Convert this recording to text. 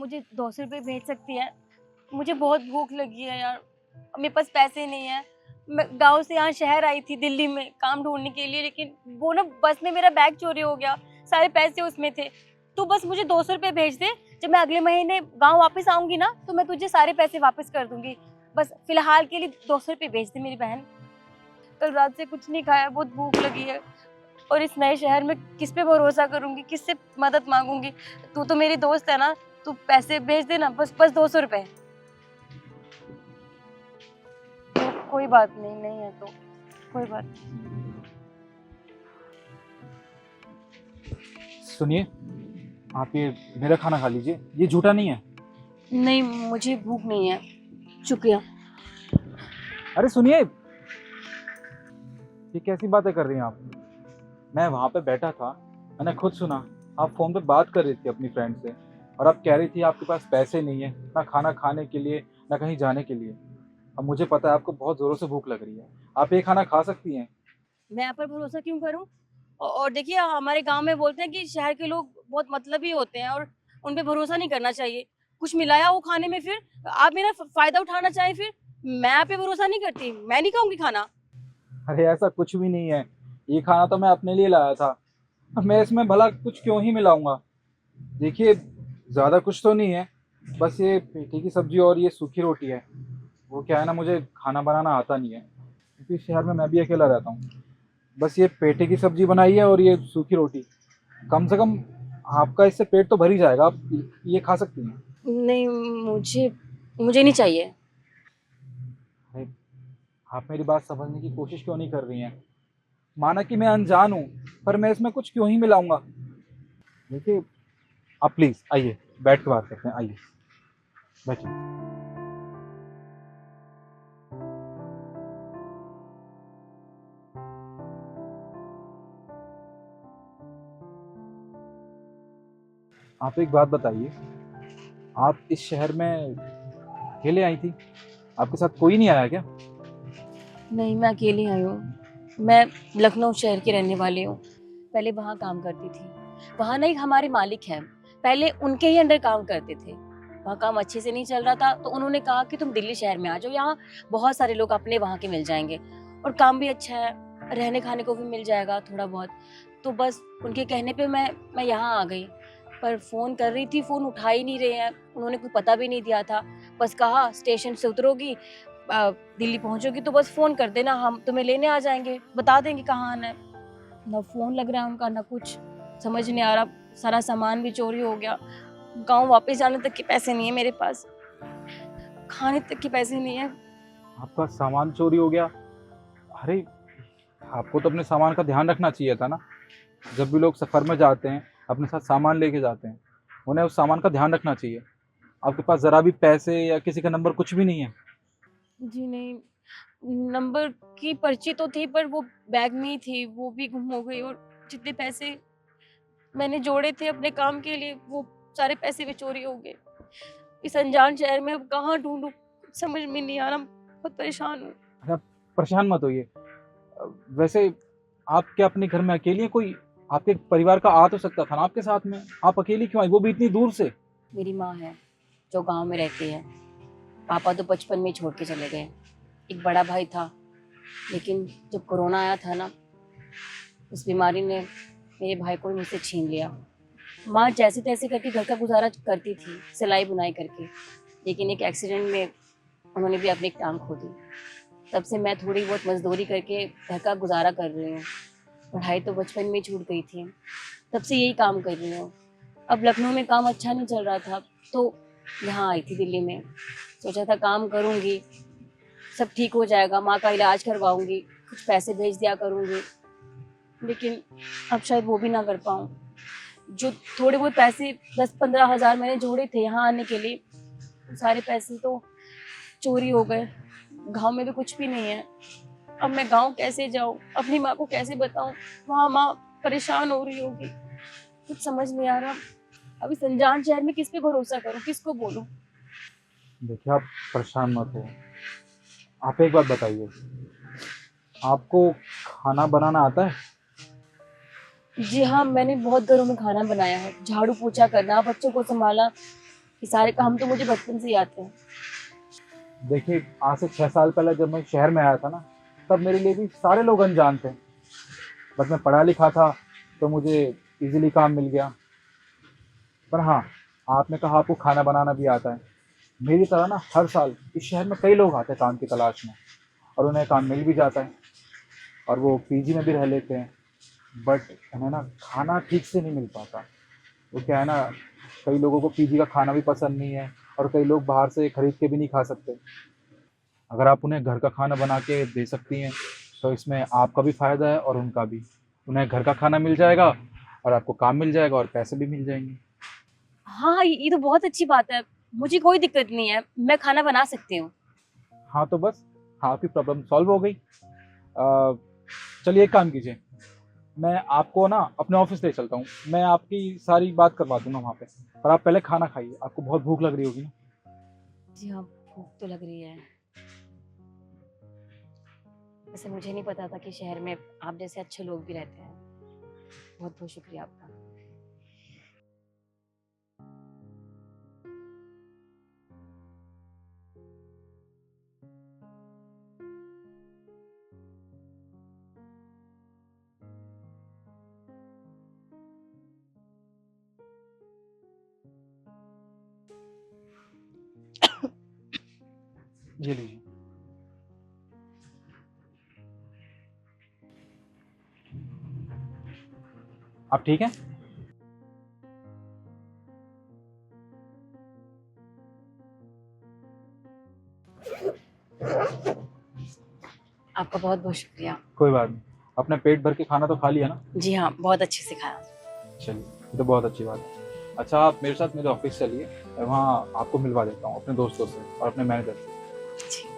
मुझे 200 रुपये भेज सकती हैं? मुझे बहुत भूख लगी है यार, मेरे पास पैसे नहीं है। मैं गाँव से यहाँ शहर आई थी दिल्ली में काम ढूँढने के लिए, लेकिन वो ना बस में मेरा बैग चोरी हो गया, सारे पैसे उसमें थे। तू बस मुझे 200 रुपये भेज दे, जब मैं अगले महीने गाँव वापस आऊँगी ना तो मैं तुझे सारे पैसे वापस कर दूँगी। बस फ़िलहाल के लिए 200 रुपये भेज दे मेरी बहन। कल रात से कुछ नहीं खाया, बहुत भूख लगी है और इस नए शहर में किस पे भरोसा करूँगी, किससे मदद माँगूँगी? तू तो मेरी दोस्त है ना, तू पैसे भेज देना, बस 200 रुपये। तो कोई बात नहीं, नहीं है तो कोई बात नहीं। सुनिए, आप ये मेरा खाना खा लीजिए, ये झूठा नहीं है। नहीं, मुझे भूख नहीं है, शुक्रिया। अरे सुनिए, ये कैसी बातें कर रही हैं आप? मैं वहाँ पे बैठा था, मैंने खुद सुना आप फ़ोन पे बात कर रही थी अपनी फ्रेंड से, और आप कह रही थी आपके पास पैसे नहीं है, ना खाना खाने के लिए ना कहीं जाने के लिए। अब मुझे पता है आपको बहुत ज़ोरों से भूख लग रही है, आप ये खाना खा सकती हैं। मैं आप पर भरोसा क्यों करूं? और देखिए, हमारे गांव में बोलते हैं कि शहर के लोग बहुत मतलबी होते हैं और उन पे भरोसा नहीं करना चाहिए। कुछ मिलाया हो खाने में, फिर आप मेरा फायदा उठाना चाहें, फिर मैं आप पे भरोसा नहीं करती, मैं नहीं खाऊंगी खाना। अरे ऐसा कुछ भी नहीं है, ये खाना तो मैं अपने लिए लाया था, अब मैं इसमें भला कुछ क्यों ही मिलाऊंगा। देखिए, ज़्यादा कुछ तो नहीं है, बस ये पेठी की सब्जी और ये सूखी रोटी है। वो क्या है ना, मुझे खाना बनाना आता नहीं है क्योंकि शहर में मैं भी अकेला रहता हूँ। बस ये पेठी की सब्जी बनाई है और ये सूखी रोटी, कम से कम आपका इससे पेट तो भर ही जाएगा, आप ये खा सकती हैं। नहीं, मुझे मुझे नहीं चाहिए। अरे, आप मेरी बात समझने की कोशिश क्यों नहीं कर रही हैं? माना कि मैं अनजान हूँ, पर मैं इसमें कुछ क्यों ही मिलाऊंगा। देखिए, आप प्लीज़ आइए, बैठ के बात करते हैं, आइए बैठिए। आप एक बात बताइए, आप इस शहर में अकेले आई थी? आपके साथ कोई नहीं आया क्या? नहीं, मैं अकेली आई हूँ। मैं लखनऊ शहर की रहने वाली हूँ। पहले वहाँ काम करती थी। वहाँ ना एक हमारे मालिक हैं, पहले उनके ही अंडर काम करते थे। वहाँ काम अच्छे से नहीं चल रहा था तो उन्होंने कहा कि तुम दिल्ली शहर में आ जाओ, यहाँ बहुत सारे लोग अपने वहाँ के मिल जाएंगे और काम भी अच्छा है, रहने खाने को भी मिल जाएगा थोड़ा बहुत। तो बस उनके कहने पे मैं यहाँ आ गई। पर फ़ोन कर रही थी, फ़ोन उठा ही नहीं रहे हैं। उन्होंने कोई पता भी नहीं दिया था। बस कहा स्टेशन से उतरोगी, दिल्ली पहुंचोगी तो बस फोन कर देना, हम तुम्हें लेने आ जाएंगे, बता देंगे कहाँ आना है। ना फोन लग रहा है उनका, ना कुछ समझ नहीं आ रहा। सारा सामान भी चोरी हो गया। गांव वापस जाने तक के पैसे नहीं है मेरे पास, खाने तक के पैसे नहीं है। आपका सामान चोरी हो गया? अरे, आपको तो अपने सामान का ध्यान रखना चाहिए था ना। जब भी लोग सफ़र में जाते हैं, अपने साथ सामान लेके जाते हैं, उन्हें उस सामान का ध्यान रखना चाहिए। आपके पास ज़रा भी पैसे या किसी का नंबर कुछ भी नहीं है? जी नहीं, नंबर की पर्ची तो थी पर वो बैग में ही थी, वो भी गुम हो गई। और जितने पैसे मैंने जोड़े थे अपने काम के लिए, वो सारे पैसे भी चोरी हो गए। इस अनजान शहर में अब कहाँ ढूंढूं, कुछ समझ में नहीं आ रहा, बहुत परेशान हूँ। अरे, आप परेशान मत होइए। वैसे आप क्या अपने घर में अकेली हैं? कोई आपके परिवार का आ तो सकता था ना आपके साथ में, आप अकेली क्यों आई, वो भी इतनी दूर से? मेरी माँ है जो गांव में रहती है। पापा तो बचपन में ही छोड़ के चले गए। एक बड़ा भाई था, लेकिन जब कोरोना आया था ना, उस बीमारी ने मेरे भाई को मुझसे छीन लिया। माँ जैसे तैसे करके घर का गुजारा करती थी, सिलाई बुनाई करके, लेकिन एक एक्सीडेंट में उन्होंने भी अपनी टांग खो दी। तब से मैं थोड़ी बहुत मजदूरी करके घर का गुजारा कर रही हूँ। पढ़ाई तो बचपन में ही छूट गई थी, तब से यही काम कर रही हूँ। अब लखनऊ में काम अच्छा नहीं चल रहा था तो यहाँ आई थी दिल्ली में। सोचा था काम करूँगी, सब ठीक हो जाएगा, माँ का इलाज करवाऊँगी, कुछ पैसे भेज दिया करूँगी, लेकिन अब शायद वो भी ना कर पाऊँ। जो थोड़े बहुत पैसे 10-15 हज़ार मैंने जोड़े थे यहाँ आने के लिए, सारे पैसे तो चोरी हो गए। गाँव में भी कुछ भी नहीं है। अब मैं गाँव कैसे जाऊँ, अपनी माँ को कैसे बताऊँ? वहाँ माँ परेशान हो रही होगी, कुछ समझ नहीं आ रहा। अब इस अनजान शहर में किस पे भरोसा करूँ, किसको बोलूँ? देखिए, आप परेशान मत हो। आप एक बात बताइए, आपको खाना बनाना आता है? जी हाँ, मैंने बहुत घरों में खाना बनाया है, झाड़ू पोछा करना, बच्चों को संभालना, ये सारे काम तो मुझे बचपन से ही आते हैं। देखिए, आज से 6 साल पहले जब मैं शहर में आया था ना, तब मेरे लिए भी सारे लोग अनजान थे। बस मैं पढ़ा लिखा था तो मुझे इजीली काम मिल गया। पर हाँ, आपने कहा आपको खाना बनाना भी आता है। मेरी तरह ना हर साल इस शहर में कई लोग आते हैं काम की तलाश में, और उन्हें काम मिल भी जाता है और वो पीजी में भी रह लेते हैं। बट उन्हें ना खाना ठीक से नहीं मिल पाता। वो क्या है ना, कई लोगों को पीजी का खाना भी पसंद नहीं है और कई लोग बाहर से खरीद के भी नहीं खा सकते। अगर आप उन्हें घर का खाना बना के दे सकती हैं तो इसमें आपका भी फ़ायदा है और उनका भी। उन्हें घर का खाना मिल जाएगा और आपको काम मिल जाएगा और पैसे भी मिल जाएंगे। हाँ, ये तो बहुत अच्छी बात है। मुझे कोई दिक्कत नहीं है, मैं खाना बना सकती हूँ। हाँ, तो बस आपकी प्रॉब्लम सॉल्व हो गई। चलिए एक काम कीजिए, मैं आपको ना अपने ऑफिस ले चलता हूँ। मैं आपकी सारी बात करवा दूंगा वहाँ पे। पर आप पहले खाना खाइए, आपको बहुत भूख लग रही होगी ना। जी हाँ, भूख तो लग रही है। वैसे मुझे नहीं पता था कि शहर में आप जैसे अच्छे लोग भी रहते हैं। बहुत बहुत शुक्रिया आपका। ये लीजिए। आप ठीक हैं? आपका बहुत बहुत शुक्रिया। कोई बात नहीं। अपने पेट भर के खाना तो खा लिया ना? जी हाँ, बहुत अच्छे से खाया। चलिए, ये तो बहुत अच्छी बात है। अच्छा, आप मेरे साथ मेरे ऑफिस चलिए, मैं वहाँ आपको मिलवा देता हूँ अपने दोस्तों से और अपने मैनेजर से। जी।